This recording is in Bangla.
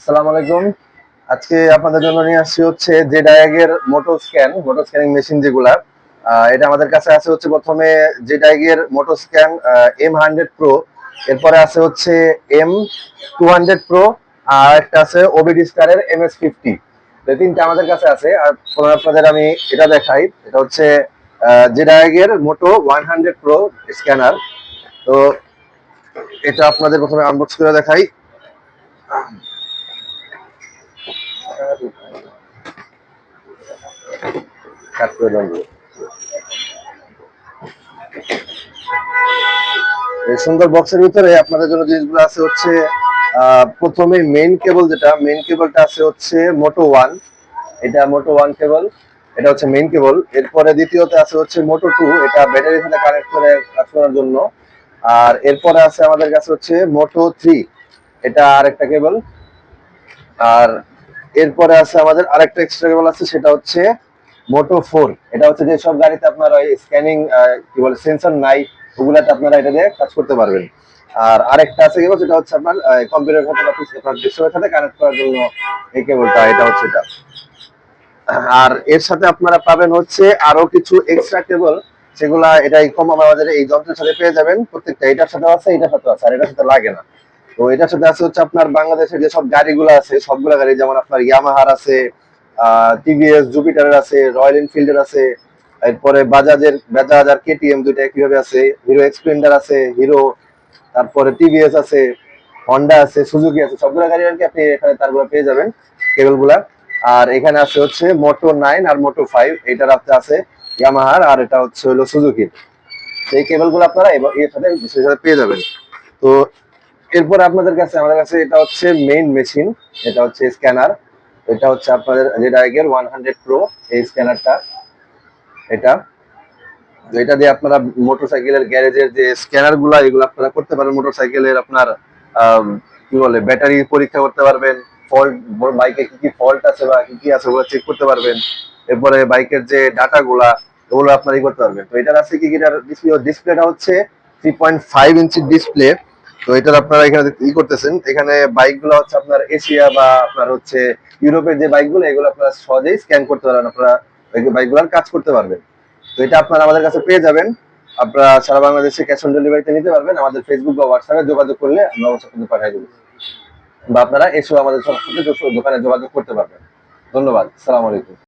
আসসালামু আলাইকুম। আজকে আপনাদের জন্য নিয়ে আসছি হচ্ছে জেডাইগ এর মোটর স্ক্যানিং মেশিন যেগুলা। এটা আমাদের কাছে আছে হচ্ছে প্রথমে জেডাইগ এর মোটর স্ক্যান M100 প্রো, এরপরে আছে হচ্ছে M200 প্রো, আর একটা আছে ওবিডি স্টার এর MS50। এই তিনটা আমাদের কাছে আছে। আর প্রথমে আপনাদের আমি এটা দেখাই, এটা হচ্ছে জেডাইগ এর মোটো 100 প্রো স্ক্যানার। তো এটা আপনাদের প্রথমে আনবক্স করে দেখাই। কাট করে দেবো। এই সুন্দর বক্সের ভিতরে আপনাদের জন্য জিনিসগুলো আছে হচ্ছে প্রথমে মেইন কেবল, যেটা মেইন কেবলটা আছে হচ্ছে মোটো ওয়ান। এটা মোটো ওয়ান কেবল, এটা হচ্ছে মেইন কেবল। এরপরে দ্বিতীয়তে আছে হচ্ছে মোটো টু, এটা ব্যাটারির সাথে কানেক্ট করে কাজ করার জন্য। আর এরপরে আছে আমাদের কাছে হচ্ছে মোটো থ্রি, এটা আরেকটা কেবল। আর এরপরে আছে আমাদের আরেকটা এক্সট্রা কেবল আছে, সেটা হচ্ছে মোটো ফোর। এটা হচ্ছে যে সব গাড়িতে আপনারা স্ক্যানিং কি বলে সেন্সর নাই, ওগুলাতে আপনারা এটা দিয়ে কাজ করতে পারবেন। আর আরেকটা আছে কেবল, যেটা হচ্ছে আপনার কম্পিউটার সাথে বা আপনার ডিসপ্লের সাথে কানেক্ট করার জন্য এই কেবলটা, এটা হচ্ছে এটা। আর এর সাথে আপনারা পাবেন হচ্ছে আরো কিছু এক্সট্রা কেবল, সেগুলা এটাই কম আমাদের এই যন্ত্রের সাথে পেয়ে যাবেন। প্রত্যেকটা এটার সাথে আছে, এটার সাথে আছে, আর এটার সাথে লাগে না। তো এটার সাথে আছে হচ্ছে আপনার বাংলাদেশের যেসব গাড়িগুলো আছে সবগুলা গাড়ি, যেমন আপনার ইয়ামাহার আছে, টিভিএস জুপিটারের আছে, রয়্যাল এনফিল্ডের আছে, এরপরে বাজাজ আর কেটিএম দুইটা কিভাবে আছে, হিরো এক্সপ্লেন্ডার আছে, হিরো, তারপরে টিভিএস আছে, হন্ডা আছে, সুজুকি আছে, সবগুলা গাড়ি আর কি আপনি এখানে তারগুলো পেয়ে যাবেন কেবল গুলা। আর এখানে আছে হচ্ছে মোটো নাইন আর মোটো ফাইভ, এটার আপনি আছে ইয়ামাহার, আর এটা হচ্ছে হলো সুজুকির। এই কেবল গুলো আপনারা এর সাথে বিশেষ পেয়ে যাবেন। তো এরপর আপনাদের কাছে আমাদের কাছে এটা হচ্ছে মেইন মেশিন, এটা হচ্ছে স্ক্যানার। এটা হচ্ছে আপনাদের জেডাইগের 100 প্রো এই স্ক্যানারটা। এটা এটা দিয়ে আপনারা মোটরসাইকেলের গ্যারেজের যে স্ক্যানার গুলা, এগুলো আপনারা করতে পারেন। মোটরসাইকেলের আপনার কি বলে ব্যাটারি পরীক্ষা করতে পারবেন, ফল্ট, বাইকে কি কি ফল্ট আছে বা কি কি আছে ওগুলো চেক করতে পারবেন। এরপরে বাইকের যে ডাটা গুলা, ওগুলো আপনারা করতে পারবেন। তো এটার আছে কি, এটার ডিসপ্লেটা হচ্ছে 3.5 ইঞ্চি ডিসপ্লে। তো এটার আপনারা এখানে ই করতেছেন, এখানে বাইক গুলো হচ্ছে আপনার এশিয়া বা আপনার হচ্ছে ইউরোপের যে বাইক গুলো, এগুলো আপনারা সহজেই স্ক্যান করতে পারবেন, আপনারা বাইক গুলার কাজ করতে পারবেন। তো এটা আপনারা আমাদের কাছে পেয়ে যাবেন। আপনারা সারা বাংলাদেশে ক্যাশ অন ডেলিভারিতে নিতে পারবেন। আমাদের ফেসবুক বা হোয়াটসঅ্যাপে যোগাযোগ করলে আমরা অবশ্যই কিন্তু পাঠিয়ে দেবো, বা আপনারা এসেও আমাদের সাথে দোকানে যোগাযোগ করতে পারবেন। ধন্যবাদ, আসসালামু আলাইকুম।